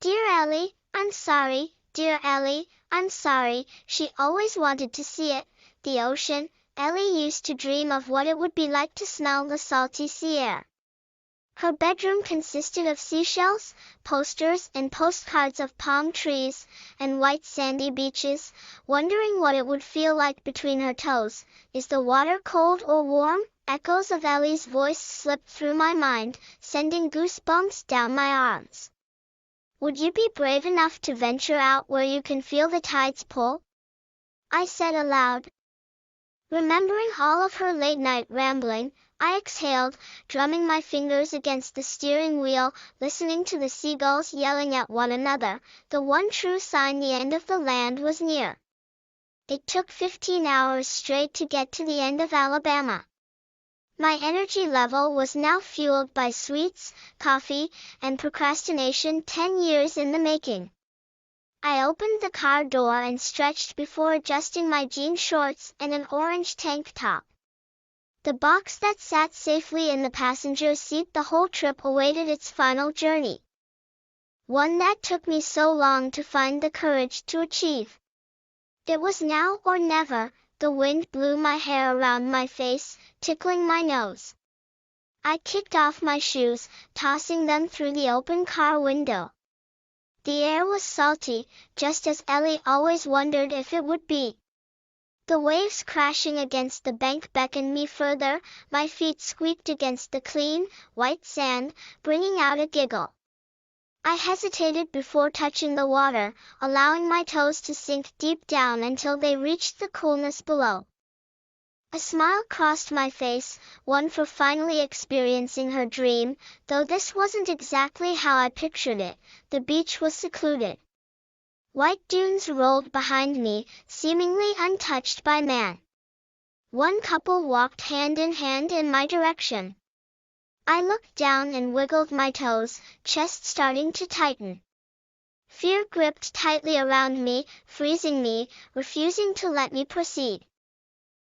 Dear Elly, I'm sorry, dear Elly, I'm sorry. She always wanted to see it, the ocean. Elly used to dream of what it would be like to smell the salty sea air. Her bedroom consisted of seashells, posters and postcards of palm trees and white sandy beaches, wondering what it would feel like between her toes. Is the water cold or warm? Echoes of Elly's voice slipped through my mind, sending goosebumps down my arms. Would you be brave enough to venture out where you can feel the tides pull? I said aloud. Remembering all of her late-night rambling, I exhaled, drumming my fingers against the steering wheel, listening to the seagulls yelling at one another, the one true sign the end of the land was near. It took 15 hours straight to get to the end of Alabama. My energy level was now fueled by sweets, coffee, and procrastination 10 years in the making. I opened the car door and stretched before adjusting my jean shorts and an orange tank top. The box that sat safely in the passenger seat the whole trip awaited its final journey. One that took me so long to find the courage to achieve. It was now or never. The wind blew my hair around my face, tickling my nose. I kicked off my shoes, tossing them through the open car window. The air was salty, just as Elly always wondered if it would be. The waves crashing against the bank beckoned me further, my feet squeaked against the clean, white sand, bringing out a giggle. I hesitated before touching the water, allowing my toes to sink deep down until they reached the coolness below. A smile crossed my face, one for finally experiencing her dream, though this wasn't exactly how I pictured it. The beach was secluded. White dunes rolled behind me, seemingly untouched by man. One couple walked hand in hand in my direction. I looked down and wiggled my toes, chest starting to tighten. Fear gripped tightly around me, freezing me, refusing to let me proceed.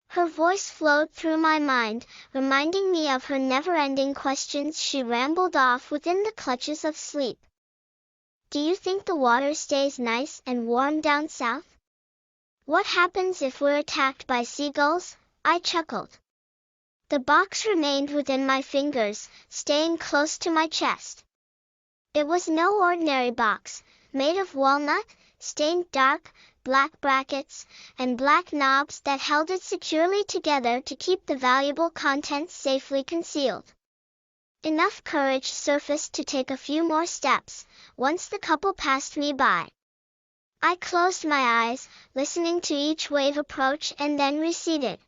Her voice flowed through my mind, reminding me of her never-ending questions. She rambled off within the clutches of sleep. Do you think the water stays nice and warm down south? What happens if we're attacked by seagulls? I chuckled. The box remained within my fingers, staying close to my chest. It was no ordinary box, made of walnut, stained dark, black brackets, and black knobs that held it securely together to keep the valuable contents safely concealed. Enough courage surfaced to take a few more steps, once the couple passed me by. I closed my eyes, listening to each wave approach and then receded.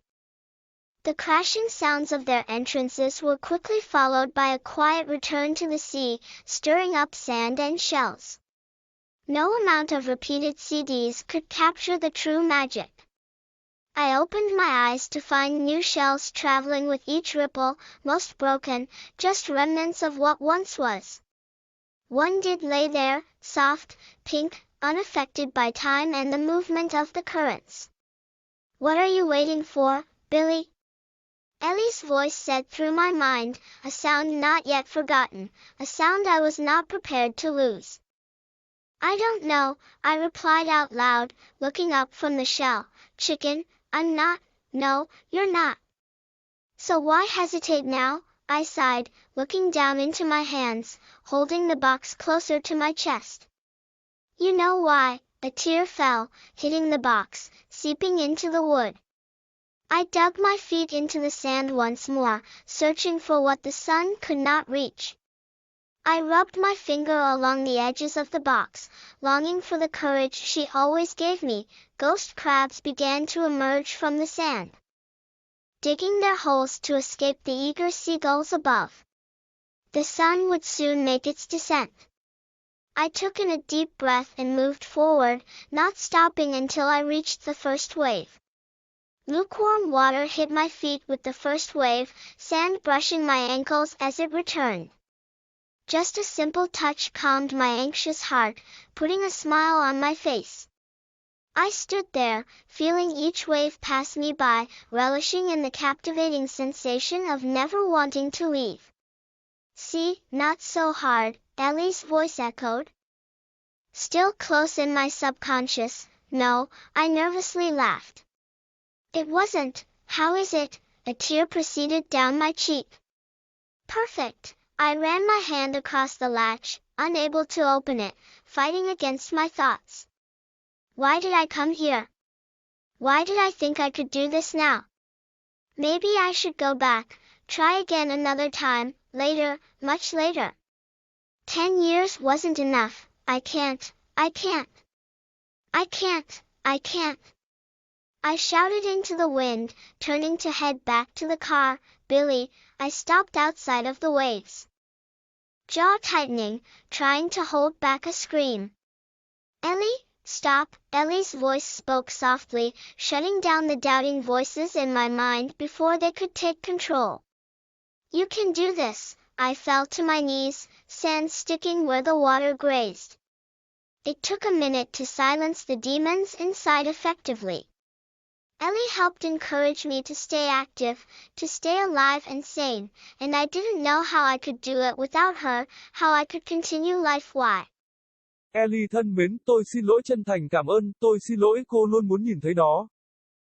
The crashing sounds of their entrances were quickly followed by a quiet return to the sea, stirring up sand and shells. No amount of repeated CDs could capture the true magic. I opened my eyes to find new shells traveling with each ripple, most broken, just remnants of what once was. One did lay there, soft, pink, unaffected by time and the movement of the currents. What are you waiting for, Billy? Elly's voice said through my mind, a sound not yet forgotten, a sound I was not prepared to lose. I don't know, I replied out loud, looking up from the shell. Chicken, I'm not. No, you're not. So why hesitate now? I sighed, looking down into my hands, holding the box closer to my chest. You know why. A tear fell, hitting the box, seeping into the wood. I dug my feet into the sand once more, searching for what the sun could not reach. I rubbed my finger along the edges of the box, longing for the courage she always gave me. Ghost crabs began to emerge from the sand, digging their holes to escape the eager seagulls above. The sun would soon make its descent. I took in a deep breath and moved forward, not stopping until I reached the first wave. Lukewarm water hit my feet with the first wave, sand brushing my ankles as it returned. Just a simple touch calmed my anxious heart, putting a smile on my face. I stood there, feeling each wave pass me by, relishing in the captivating sensation of never wanting to leave. See, not so hard, Elly's voice echoed. Still close in my subconscious, no, I nervously laughed. It wasn't. How is it? A tear proceeded down my cheek. Perfect. I ran my hand across the latch, unable to open it, fighting against my thoughts. Why did I come here? Why did I think I could do this now? Maybe I should go back, try again another time, later, much later. 10 years wasn't enough. I can't. I shouted into the wind, turning to head back to the car. Billy, I stopped outside of the waves. Jaw tightening, trying to hold back a scream. Elly, stop. Elly's voice spoke softly, shutting down the doubting voices in my mind before they could take control. You can do this. I fell to my knees, sand sticking where the water grazed. It took a minute to silence the demons inside effectively. Elly helped encourage me to stay active, to stay alive and sane, and I didn't know how I could do it without her, how I could continue life. Why? Elly thân mến, tôi xin lỗi chân thành cảm ơn, tôi xin lỗi cô luôn muốn nhìn thấy nó.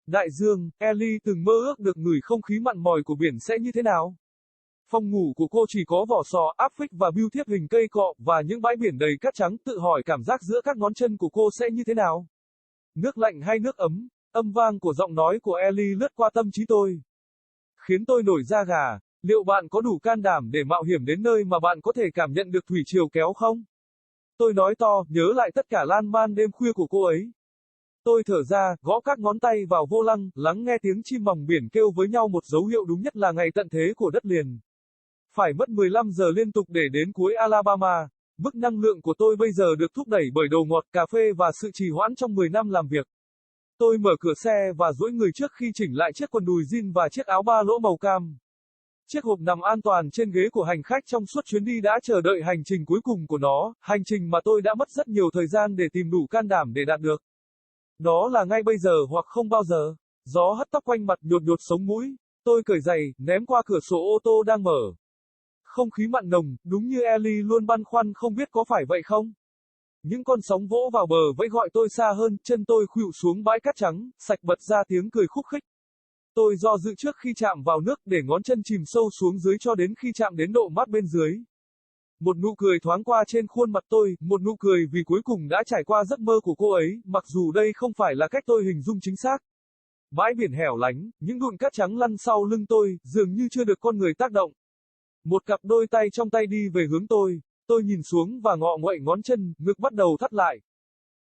Đại dương, Elly từng mơ ước được ngửi không khí mặn mòi của biển sẽ như thế nào. Phòng ngủ của cô chỉ có vỏ sò, áp phích và bưu thiếp hình cây cọ, và những bãi biển đầy cát trắng, tự hỏi cảm giác giữa các ngón chân của cô sẽ như thế nào. Nước lạnh hay nước ấm? Âm vang của giọng nói của Elly lướt qua tâm trí tôi, khiến tôi nổi da gà. Liệu bạn có đủ can đảm để mạo hiểm đến nơi mà bạn có thể cảm nhận được thủy triều kéo không? Tôi nói to, nhớ lại tất cả lan man đêm khuya của cô ấy. Tôi thở ra, gõ các ngón tay vào vô lăng, lắng nghe tiếng chim mòng biển kêu với nhau, một dấu hiệu đúng nhất là ngày tận thế của đất liền. Phải mất 15 giờ liên tục để đến cuối Alabama. Mức năng lượng của tôi bây giờ được thúc đẩy bởi đồ ngọt, cà phê và sự trì hoãn trong 10 năm làm việc. Tôi mở cửa xe và duỗi người trước khi chỉnh lại chiếc quần đùi jean và chiếc áo ba lỗ màu cam. Chiếc hộp nằm an toàn trên ghế của hành khách trong suốt chuyến đi đã chờ đợi hành trình cuối cùng của nó, hành trình mà tôi đã mất rất nhiều thời gian để tìm đủ can đảm để đạt được. Đó là ngay bây giờ hoặc không bao giờ. Gió hất tóc quanh mặt, nhột nhột sống mũi. Tôi cởi giày, ném qua cửa sổ ô tô đang mở. Không khí mặn nồng, đúng như Elly luôn băn khoăn, không biết có phải vậy không? Những con sóng vỗ vào bờ vẫy gọi tôi xa hơn, chân tôi khuỵu xuống bãi cát trắng, sạch bật ra tiếng cười khúc khích. Tôi do dự trước khi chạm vào nước, để ngón chân chìm sâu xuống dưới cho đến khi chạm đến độ mát bên dưới. Một nụ cười thoáng qua trên khuôn mặt tôi, một nụ cười vì cuối cùng đã trải qua giấc mơ của cô ấy, mặc dù đây không phải là cách tôi hình dung chính xác. Bãi biển hẻo lánh, những đụn cát trắng lăn sau lưng tôi, dường như chưa được con người tác động. Một cặp đôi tay trong tay đi về hướng tôi nhìn xuống và ngọ nguậy ngón chân, ngực bắt đầu thắt lại.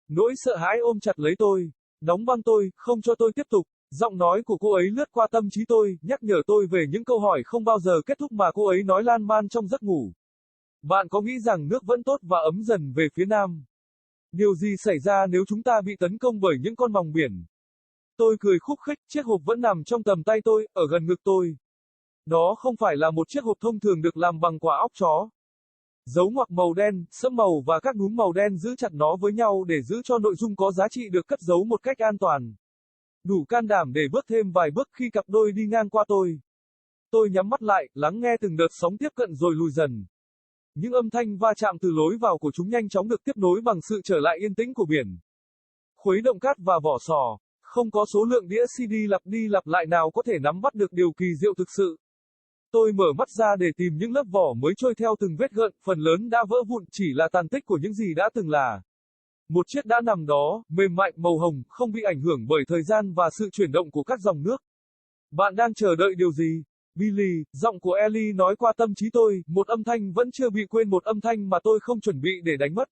Nỗi sợ hãi ôm chặt lấy tôi, đóng băng tôi, không cho tôi tiếp tục. Giọng nói của cô ấy lướt qua tâm trí tôi, nhắc nhở tôi về những câu hỏi không bao giờ kết thúc mà cô ấy nói lan man trong giấc ngủ. Bạn có nghĩ rằng nước vẫn tốt và ấm dần về phía nam? Điều gì xảy ra nếu chúng ta bị tấn công bởi những con mòng biển? Tôi cười khúc khích, chiếc hộp vẫn nằm trong tầm tay tôi, ở gần ngực tôi. Đó không phải là một chiếc hộp thông thường được làm bằng quả óc chó. Dấu ngoặc màu đen, sẫm màu và các núm màu đen giữ chặt nó với nhau để giữ cho nội dung có giá trị được cất giấu một cách an toàn. Đủ can đảm để bước thêm vài bước khi cặp đôi đi ngang qua tôi. Tôi nhắm mắt lại, lắng nghe từng đợt sóng tiếp cận rồi lùi dần. Những âm thanh va chạm từ lối vào của chúng nhanh chóng được tiếp nối bằng sự trở lại yên tĩnh của biển. Khuấy động cát và vỏ sò, không có số lượng đĩa CD lặp đi lặp lại nào có thể nắm bắt được điều kỳ diệu thực sự. Tôi mở mắt ra để tìm những lớp vỏ mới trôi theo từng vết gợn, phần lớn đã vỡ vụn, chỉ là tàn tích của những gì đã từng là. Một chiếc đã nằm đó, mềm mại, màu hồng, không bị ảnh hưởng bởi thời gian và sự chuyển động của các dòng nước. Bạn đang chờ đợi điều gì? Billy, giọng của Elly nói qua tâm trí tôi, một âm thanh vẫn chưa bị quên, một âm thanh mà tôi không chuẩn bị để đánh mất.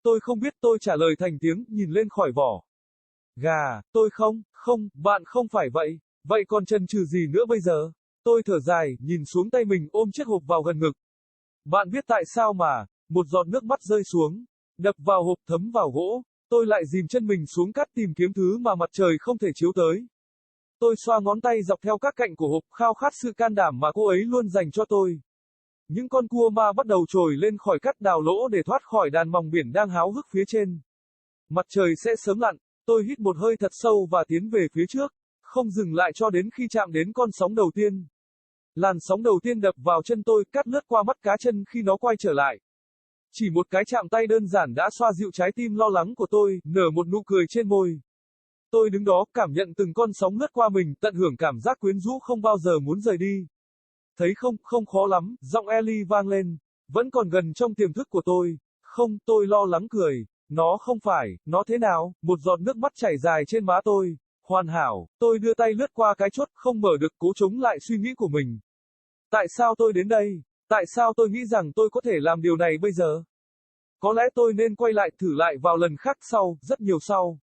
Tôi không biết, tôi trả lời thành tiếng, nhìn lên khỏi vỏ. Gà, tôi không, bạn không phải vậy. Vậy còn chần chừ gì nữa bây giờ? Tôi thở dài, nhìn xuống tay mình, ôm chiếc hộp vào gần ngực. Bạn biết tại sao mà, một giọt nước mắt rơi xuống, đập vào hộp, thấm vào gỗ. Tôi lại dìm chân mình xuống cát tìm kiếm thứ mà mặt trời không thể chiếu tới. Tôi xoa ngón tay dọc theo các cạnh của hộp, khao khát sự can đảm mà cô ấy luôn dành cho tôi. Những con cua ma bắt đầu trồi lên khỏi cát, đào lỗ để thoát khỏi đàn mòng biển đang háo hức phía trên. Mặt trời sẽ sớm lặn, tôi hít một hơi thật sâu và tiến về phía trước, không dừng lại cho đến khi chạm đến con sóng đầu tiên. Làn sóng đầu tiên đập vào chân tôi, cát lướt qua mắt cá chân khi nó quay trở lại. Chỉ một cái chạm tay đơn giản đã xoa dịu trái tim lo lắng của tôi, nở một nụ cười trên môi. Tôi đứng đó, cảm nhận từng con sóng lướt qua mình, tận hưởng cảm giác quyến rũ không bao giờ muốn rời đi. Thấy không, không khó lắm, giọng Elly vang lên. Vẫn còn gần trong tiềm thức của tôi. Không, tôi lo lắng cười. Nó không phải, nó thế nào? Một giọt nước mắt chảy dài trên má tôi. Hoàn hảo, tôi đưa tay lướt qua cái chốt, không mở được, cố chống lại suy nghĩ của mình. Tại sao tôi đến đây? Tại sao tôi nghĩ rằng tôi có thể làm điều này bây giờ? Có lẽ tôi nên quay lại, thử lại vào lần khác sau, rất nhiều sau.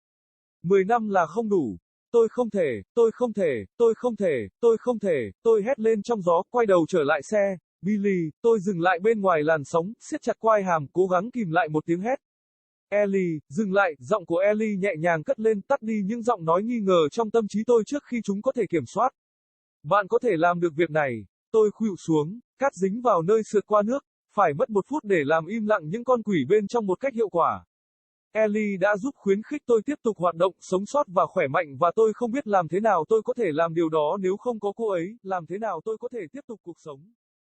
10 năm là không đủ. Tôi không thể, tôi không thể, tôi không thể, tôi không thể, tôi hét lên trong gió, quay đầu trở lại xe. Billy, tôi dừng lại bên ngoài làn sóng, siết chặt quai hàm, cố gắng kìm lại một tiếng hét. Elly, dừng lại, giọng của Elly nhẹ nhàng cất lên, tắt đi những giọng nói nghi ngờ trong tâm trí tôi trước khi chúng có thể kiểm soát. Bạn có thể làm được việc này. Tôi khuỵu xuống, cát dính vào nơi sượt qua nước, phải mất 1 phút để làm im lặng những con quỷ bên trong một cách hiệu quả. Elly đã giúp khuyến khích tôi tiếp tục hoạt động, sống sót và khỏe mạnh, và tôi không biết làm thế nào tôi có thể làm điều đó nếu không có cô ấy, làm thế nào tôi có thể tiếp tục cuộc sống.